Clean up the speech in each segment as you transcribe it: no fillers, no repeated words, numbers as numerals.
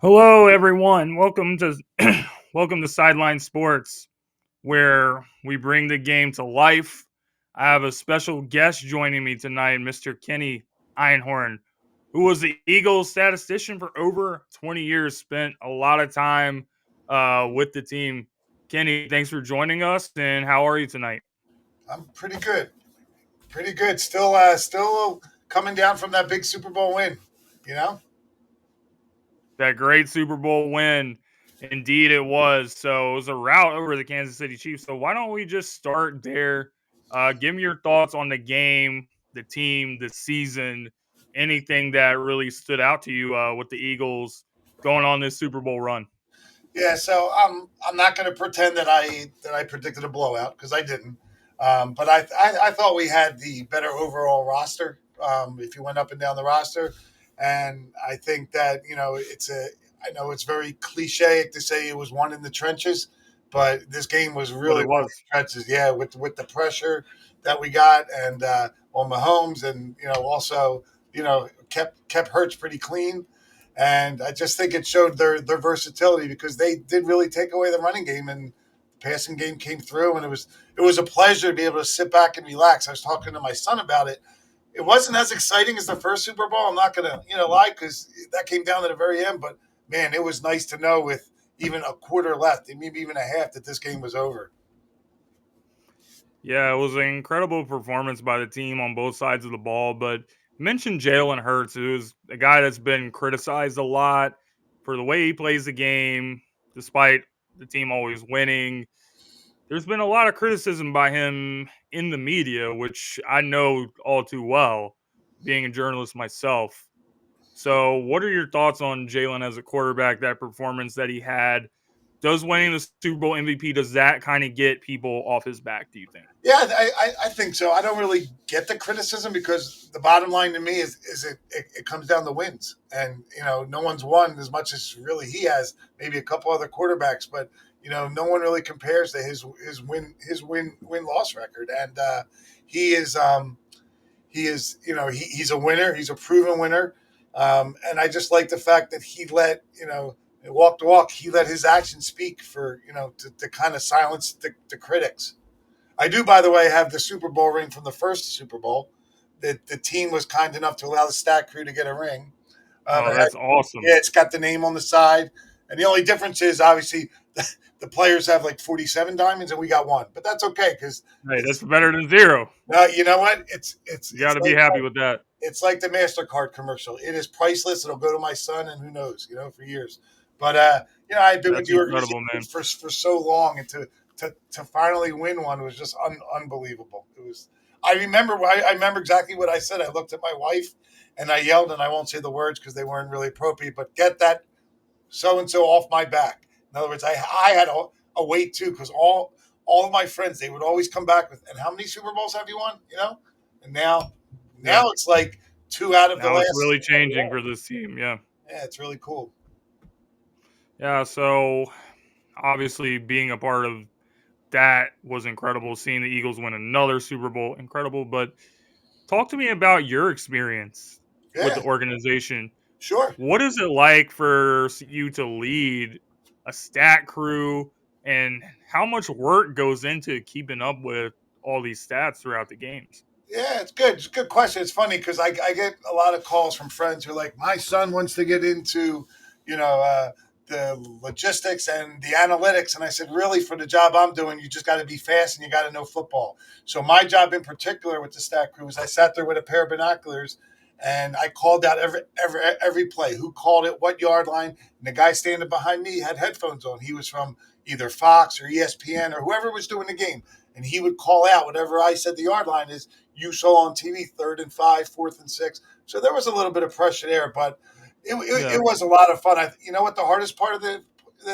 Hello, everyone. Welcome to welcome to Sideline Sports, where we bring the game to life. I have a special guest joining me tonight, Mr. Kenny Einhorn, who was the Eagles statistician for over 20 years, spent a lot of time with the team. Kenny, thanks for joining us, and how are you tonight? I'm pretty good. Pretty good. Still coming down from that big Super Bowl win, you know? That great Super Bowl win. Indeed, it was. So it was a rout over the Kansas City Chiefs. So why don't we just start there? Give me your thoughts on the game, the team, the season, anything that really stood out to you with the Eagles going on this Super Bowl run. Yeah, so I'm not going to pretend that I predicted a blowout because I didn't. But I thought we had the better overall roster. If you went up and down the roster, and I think that I know it's very cliche to say it was won in the trenches, but this game was But really it one of was. the trenches. Yeah, with the pressure that we got and on Mahomes, and also kept Hurts pretty clean. And I just think it showed their versatility because they did really take away the running game, and the passing game came through, and it was a pleasure to be able to sit back and relax. I was talking to my son about it. It wasn't as exciting as the first Super Bowl. I'm not gonna lie, because that came down to the very end. But man, it was nice to know with even a quarter left, and maybe even a half, that this game was over. Yeah, it was an incredible performance by the team on both sides of the ball. But mention Jalen Hurts, who's a guy that's been criticized a lot for the way he plays the game, despite the team always winning. There's been a lot of criticism by him in the media, which I know all too well, being a journalist myself. So, what are your thoughts on Jalen as a quarterback, that performance that he had? Does winning the Super Bowl MVP, does that kind of get people off his back, do you think? Yeah, I think so. I don't really get the criticism because the bottom line to me is it comes down to wins, and no one's won as much as really he has. Maybe a couple other quarterbacks, but no one really compares to his win loss record, and he is he's a winner. He's a proven winner, and I just like the fact that he let walk the walk. He let his actions speak for to kind of silence the critics. I do, by the way, have the Super Bowl ring from the first Super Bowl. The team was kind enough to allow the stat crew to get a ring. Oh, that's awesome. Yeah, it's got the name on the side, and the only difference is obviously the players have like 47 diamonds and we got one, but that's okay because Hey, that's it's better than zero. you know what You got it's to be like happy with that. it's like the Mastercard commercial. It is priceless. It'll go to my son, and who knows, for years. But I've been with That's the incredible, organization man. for so long, and to finally win one was just unbelievable. It was. I remember exactly what I said. I looked at my wife and I yelled, and I won't say the words because they weren't really appropriate. But get that so and so off my back. In other words, I had a weight too because all of my friends, they would always come back with, and how many Super Bowls have you won? And now Yeah. now it's like two out of the Now it's last. really changing for this team. Yeah. Yeah, it's really cool. Yeah. So, obviously, being a part of that was incredible. Seeing the Eagles win another Super Bowl, incredible. But talk to me about your experience with the Yeah, organization. sure. What is it like for you to lead a stat crew, and how much work goes into keeping up with all these stats throughout the games? Yeah, it's good. It's a good question. It's funny because I get a lot of calls from friends who are like, my son wants to get into, you know, uh, the logistics and the analytics. And I said, really, for the job I'm doing, you just got to be fast and you got to know football. So my job in particular with the stat crew is I sat there with a pair of binoculars and I called out every play, who called it, what yard line. And the guy standing behind me had headphones on. He was from either Fox or ESPN or whoever was doing the game. And he would call out whatever I said the yard line is you saw on TV, 3rd and 5, 4th and 6. So there was a little bit of pressure there, but it Yeah. was a lot of fun. You know what the hardest part of the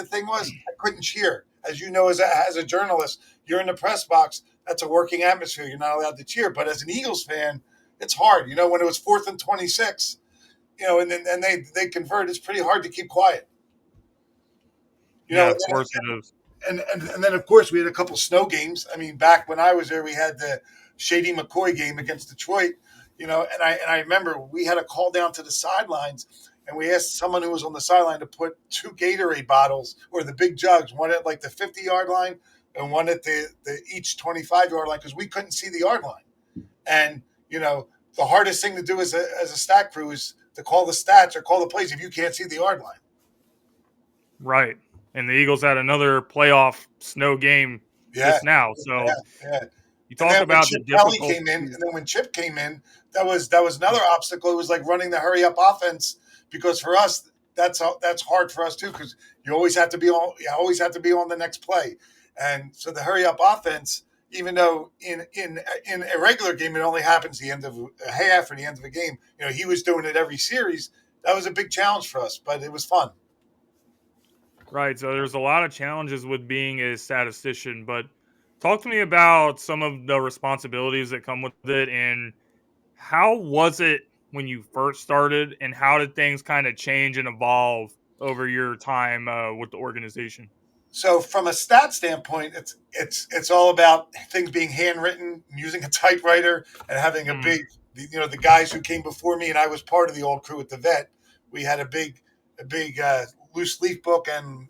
thing was? I couldn't cheer. As you know, as a journalist, you're in the press box. That's a working atmosphere. You're not allowed to cheer. But as an Eagles fan, it's hard. When it was 4th and 26, and then and they convert, it's pretty hard to keep quiet. You Yeah, know, of course it is. and then of course we had a couple snow games. I mean, back when I was there, we had Shady McCoy game against Detroit, and I remember we had a call down to the sidelines, and we asked someone who was on the sideline to put two Gatorade bottles or the big jugs, one at like the 50-yard line and one at the each 25-yard line because we couldn't see the yard line. And the hardest thing to do as a stat crew is to call the stats or call the plays if you can't see the yard line. Right. And the Eagles had another playoff snow game Yeah, just now. yeah, So yeah. you And talk then when about the Chip Kelly came in, difficulties. and then when Chip came in, that was another obstacle. It was like running the hurry up offense because for us, that's hard for us too because you always have to be on. You always have to be on the next play, and so the hurry up offense, even though in a regular game it only happens the end of a half or the end of a game, he was doing it every series. That was a big challenge for us, but it was fun. Right. So there's a lot of challenges with being a statistician, but talk to me about some of the responsibilities that come with it and how was it when you first started and how did things kind of change and evolve over your time with the organization? So from a stat standpoint, it's all about things being handwritten, using a typewriter, and having a Mm, big. The guys who came before me, and I was part of the old crew at the vet. We had a big loose leaf book and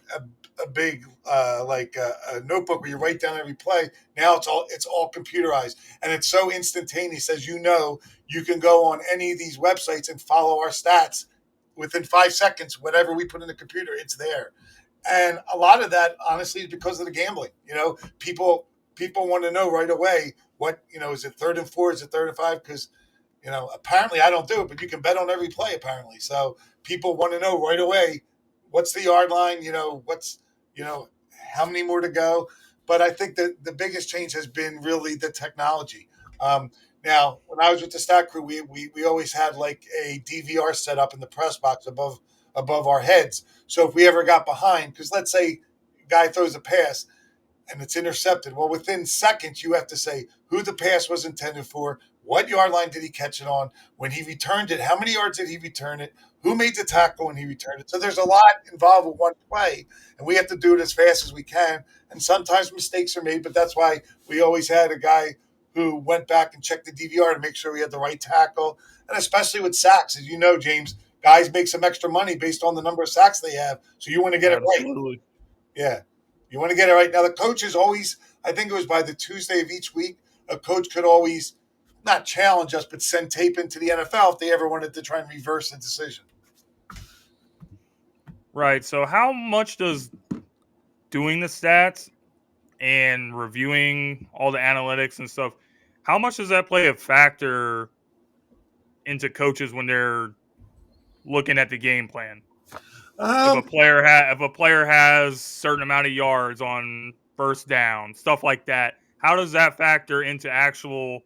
a big a notebook where you write down every play. Now it's all computerized, and it's so instantaneous. As you can go on any of these websites and follow our stats within 5 seconds. Whatever we put in the computer, it's there. And a lot of that, honestly, is because of the gambling. People want to know right away is it third and four, is it third and five? Because apparently I don't do it, but you can bet on every play apparently. So people want to know right away what's the yard line, what's you know how many more to go. But I think that the biggest change has been really the technology. Now, when I was with the stat crew, we always had like a DVR set up in the press box above our heads. So if we ever got behind, because let's say a guy throws a pass and it's intercepted. Well, within seconds, you have to say who the pass was intended for, what yard line did he catch it on, when he returned it, how many yards did he return it, who made the tackle when he returned it. So there's a lot involved with one play, and we have to do it as fast as we can. And sometimes mistakes are made, but that's why we always had a guy who went back and checked the DVR to make sure we had the right tackle. And especially with sacks, as you know, James, guys make some extra money based on the number of sacks they have. So you want to get it right. absolutely. Yeah. You want to get it right. Now, the coaches always, I think it was by the Tuesday of each week, a coach could always not challenge us, but send tape into the NFL if they ever wanted to try and reverse the decision. Right. So how much does doing the stats and reviewing all the analytics and stuff, how much does that play a factor into coaches when they're looking at the game plan? If a Um, player has certain amount of yards on first down, stuff like that, how does that factor into actual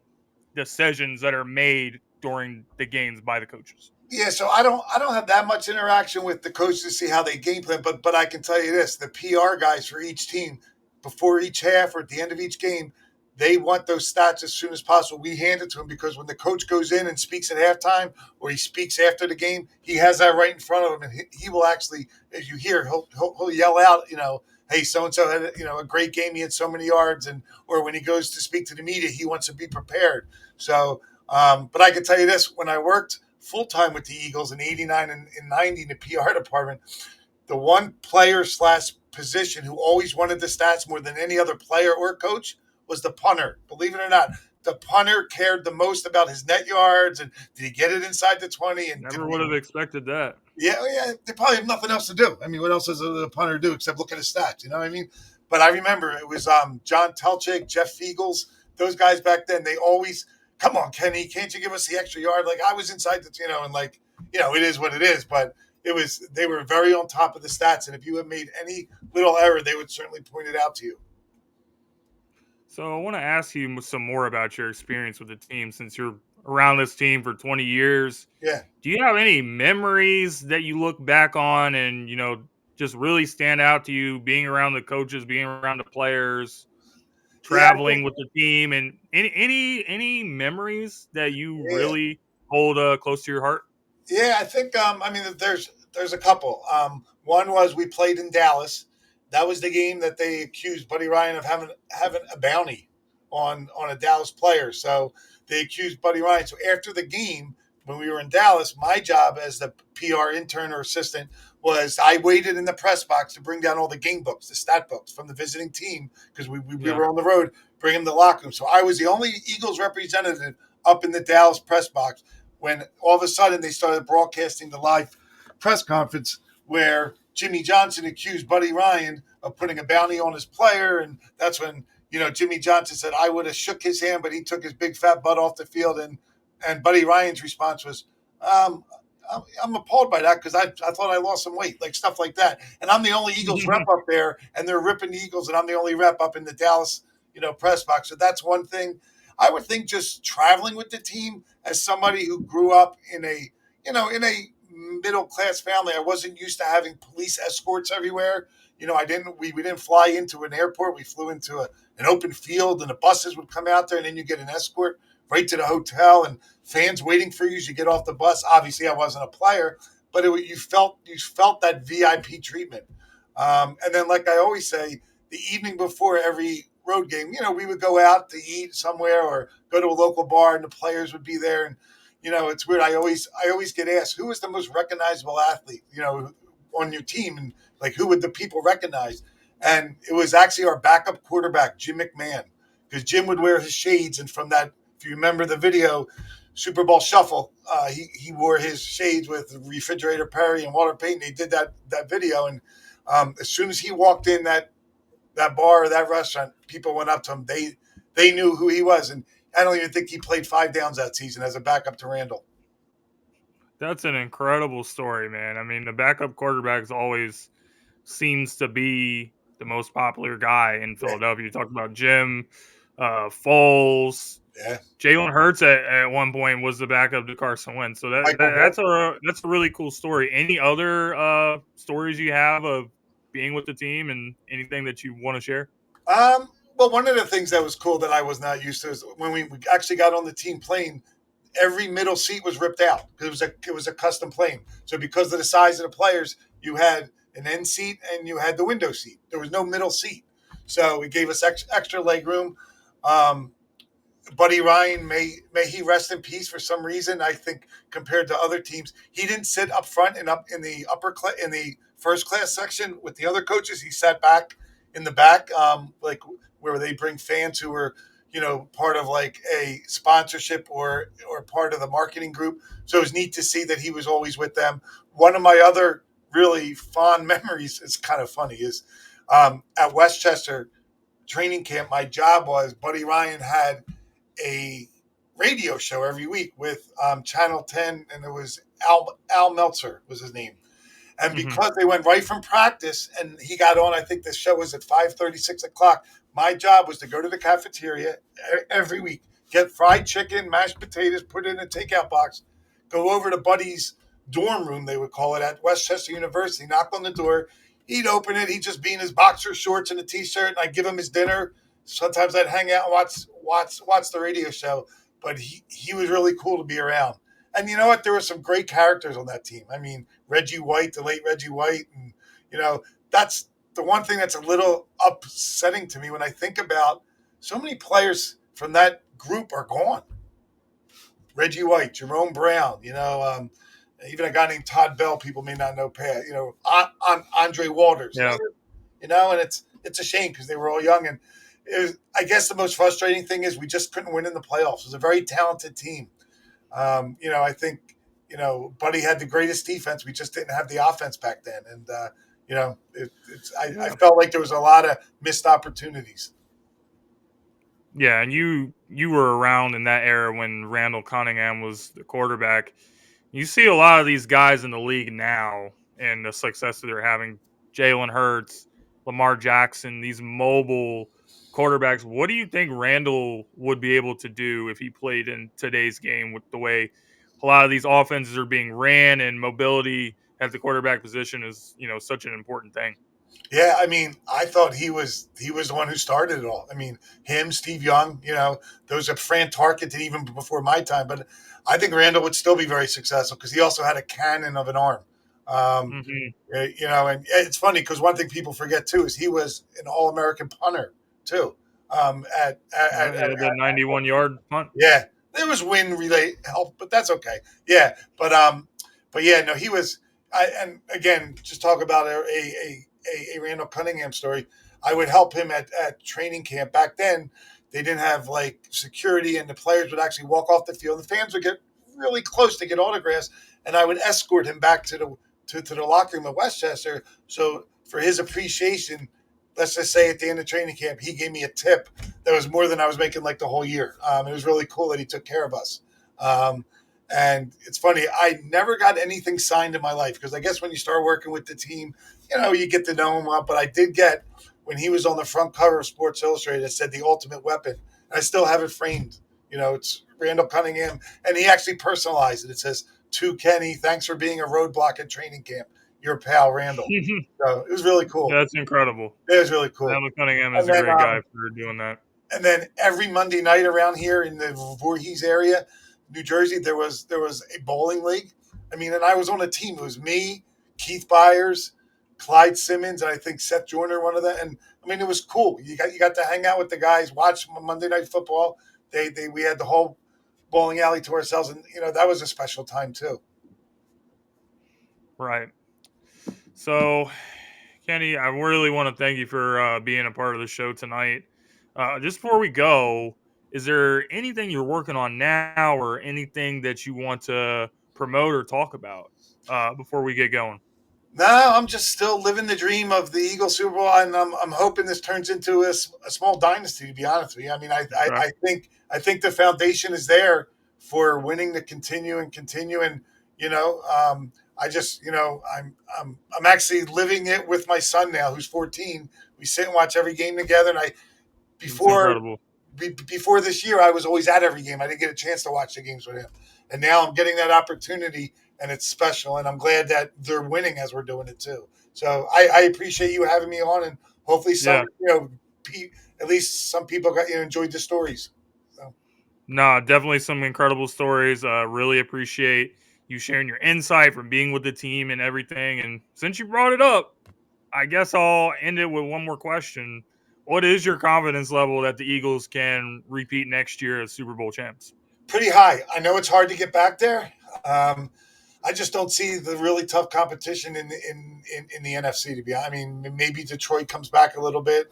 decisions that are made during the games by the coaches? Yeah, so I don't have that much interaction with the coaches to see how they game plan, but I can tell you this: the PR guys for each team before each half or at the end of each game, they want those stats as soon as possible. We hand it to them because when the coach goes in and speaks at halftime or he speaks after the game, he has that right in front of him, and he will actually, as you hear, he'll yell out, hey, so and so had a great game. He had so many yards, and or when he goes to speak to the media, he wants to be prepared. So, but I can tell you this: when I worked full time with the Eagles in '89 and '90 in the PR department, the one player slash position who always wanted the stats more than any other player or coach was the punter. Believe it or not, the punter cared the most about his net yards and did he get it inside the 20 and did Never would we. have expected that. Yeah, they probably have nothing else to do. I mean, what else does the punter do except look at his stats? You know what I mean? But I remember it was John Telchik, Jeff Fiegels, those guys back then. They always, come on, Kenny, can't you give us the extra yard? Like I was inside and like it is what it is. But they were very on top of the stats, and if you had made any little error, they would certainly point it out to you. So I want to ask you some more about your experience with the team since you're around this team for 20 years. Yeah, Do you have any memories that you look back on and, just really stand out to you being around the coaches, being around the players, yeah, I think, traveling with the team and any memories that you yeah. really hold close to your heart? Yeah, I think I mean there's a couple. One was we played in Dallas. That was the game that they accused Buddy Ryan of having a bounty. on a Dallas player. So they accused Buddy Ryan. So after the game, when we were in Dallas, my job as the PR intern or assistant was I waited in the press box to bring down all the game books, the stat books from the visiting team because we Yeah. were on the road, bring them to the locker room. So I was the only Eagles representative up in the Dallas press box when all of a sudden they started broadcasting the live press conference where Jimmy Johnson accused Buddy Ryan of putting a bounty on his player, and that's when Jimmy Johnson said I would have shook his hand, but he took his big fat butt off the field, and Buddy Ryan's response was, um, I'm appalled by that because I thought I lost some weight, like stuff like that. And I'm the only Eagles rep up there, and they're ripping the Eagles, and I'm the only rep up in the Dallas, press box. So that's one thing. I would think just traveling with the team as somebody who grew up in a middle class family. I wasn't used to having police escorts everywhere. We didn't fly into an airport. We flew into an open field, and the buses would come out there, and then you get an escort right to the hotel, and fans waiting for you as you get off the bus. Obviously, I wasn't a player, but you felt that VIP treatment. And then, like I always say, the evening before every road game, we would go out to eat somewhere or go to a local bar, and the players would be there. And it's weird. I always get asked who is the most recognizable athlete, on your team, and like who would the people recognize? And it was actually our backup quarterback, Jim McMahon, because Jim would wear his shades, and from that, if you remember the video, Super Bowl Shuffle, he wore his shades with refrigerator Perry and Walter Payton. They did that video, and as soon as he walked in that bar or that restaurant, people went up to him. They knew who he was, and I don't even think he played 5 downs that season as a backup to Randall. That's an incredible story, man. I mean, the backup quarterbacks always seems to be the most popular guy in Yeah, Philadelphia. You talked about Jim, Foles, yeah. Jalen Hurts at one point was the backup to Carson Wentz. So Michael Vick. that's a really cool story. Any other stories you have of being with the team and anything that you want to share? Well, one of the things that was cool that I was not used to is when we actually got on the team plane, every middle seat was ripped out because it was a custom plane. So because of the size of the players, you had an end seat and you had the window seat. There was no middle seat, so it gave us extra leg room. Um, Buddy Ryan, may he rest in peace. For some reason, I think compared to other teams, he didn't sit up front and up in the in the first class section with the other coaches. He sat back in the back, like where they bring fans who were part of like a sponsorship or part of the marketing group. So it was neat to see that he was always with them. One of my other really fond memories, it's kind of funny, is at Westchester training camp. My job was Buddy Ryan had a radio show every week with Channel 10, and it was Al Meltzer was his name. And Hmm. because they went right from practice and he got on, I think the show was at 5:30, 6 o'clock. My job was to go to the cafeteria every week, get fried chicken, mashed potatoes, put it in a takeout box, go over to Buddy's dorm room, they would call it, at Westchester University, knock on the door. He'd open it. He'd just be in his boxer shorts and a t-shirt, and I'd give him his dinner. Sometimes I'd hang out and watch the radio show. But he was really cool to be around. And you know what? There were some great characters on that team. I mean, Reggie White, the late Reggie White, and that's the one thing that's a little upsetting to me when I think about so many players from that group are gone. Reggie White, Jerome Brown, even a guy named Todd Bell. People may not know Pat. On Andre Walters. Yeah. And it's a shame because they were all young. And I guess the most frustrating thing is we just couldn't win in the playoffs. It was a very talented team. I think Buddy had the greatest defense. We just didn't have the offense back then, and I Yeah. felt like there was a lot of missed opportunities. Yeah, and you were around in that era when Randall Cunningham was the quarterback. You see a lot of these guys in the league now and the success that they're having. Jalen Hurts, Lamar Jackson, these mobile quarterbacks. What do you think Randall would be able to do if he played in today's game with the way a lot of these offenses are being ran and mobility at the quarterback position is, such an important thing. Yeah, I mean, I thought he was the one who started it all. I mean, him, Steve Young, those are Fran Tarkenton even before my time. But I think Randall would still be very successful because he also had a cannon of an arm. Um, Hmm. and it's funny because one thing people forget too is he was an All American punter too. He had the 91-yard punt. Yeah, there was wind relay help, but that's okay. Yeah, but yeah, no, he was. And again, just talk about a Randall Cunningham story. I would help him at training camp. Back then, they didn't have like security, and the players would actually walk off the field. The fans would get really close to get autographs, and I would escort him back to the locker room at Westchester. So for his appreciation, let's just say at the end of training camp, he gave me a tip that was more than I was making like the whole year. It was really cool that he took care of us. And it's funny, I never got anything signed in my life because I guess when you start working with the team, you get to know him well. But I did get, when he was on the front cover of Sports Illustrated, it said the ultimate weapon. I still have it framed. It's Randall Cunningham. And he actually personalized it. It says, "To Kenny, thanks for being a roadblock at training camp. Your pal, Randall." So it was really cool. That's incredible. It was really cool. Randall Cunningham is a great guy for doing that. And then every Monday night around here in the Voorhees area, New Jersey, there was a bowling league. And I was on a team. It was me, Keith Byers, Clyde Simmons, and I think Seth Joyner, one of them. And it was cool. You got to hang out with the guys, watch Monday Night Football. We had the whole bowling alley to ourselves, and that was a special time too. Right. So, Kenny, I really want to thank you for being a part of the show tonight. Just before we go, is there anything you're working on now or anything that you want to promote or talk about before we get going? No, I'm just still living the dream of the Eagles Super Bowl, and I'm hoping this turns into a small dynasty. To be honest with you, I think the foundation is there for winning to continue, and I'm actually living it with my son now, who's 14. We sit and watch every game together, and before this year, I was always at every game. I didn't get a chance to watch the games with him, and now I'm getting that opportunity. And it's special, and I'm glad that they're winning as we're doing it too. So I appreciate you having me on, and hopefully at least some people enjoyed the stories. So. No, definitely some incredible stories. Really appreciate you sharing your insight from being with the team and everything. And since you brought it up, I guess I'll end it with one more question. What is your confidence level that the Eagles can repeat next year as Super Bowl champs? Pretty high. I know it's hard to get back there. I just don't see the really tough competition in the NFC. To be honest, maybe Detroit comes back a little bit,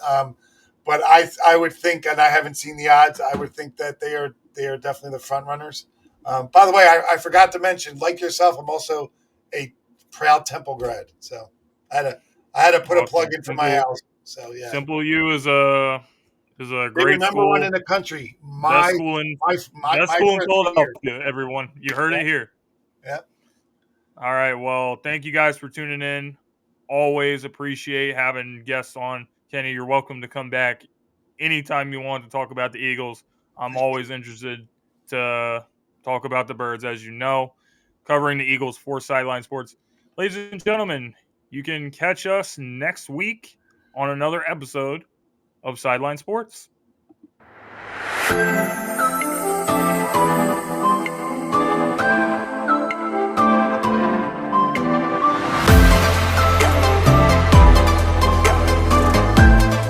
but I would think, and I haven't seen the odds, I would think that they are definitely the front runners. By the way, I forgot to mention, like yourself, I'm also a proud Temple grad, so I had to put a plug in for my house. So yeah, Temple U is a great number school. one in the country. Best school in Philadelphia. Everyone, you heard it here. Yeah. All right. Well, thank you guys for tuning in. Always appreciate having guests on. Kenny, you're welcome to come back anytime you want to talk about the Eagles. I'm always interested to talk about the Birds, as you know, covering the Eagles for Sideline Sports. Ladies and gentlemen, you can catch us next week on another episode of Sideline Sports.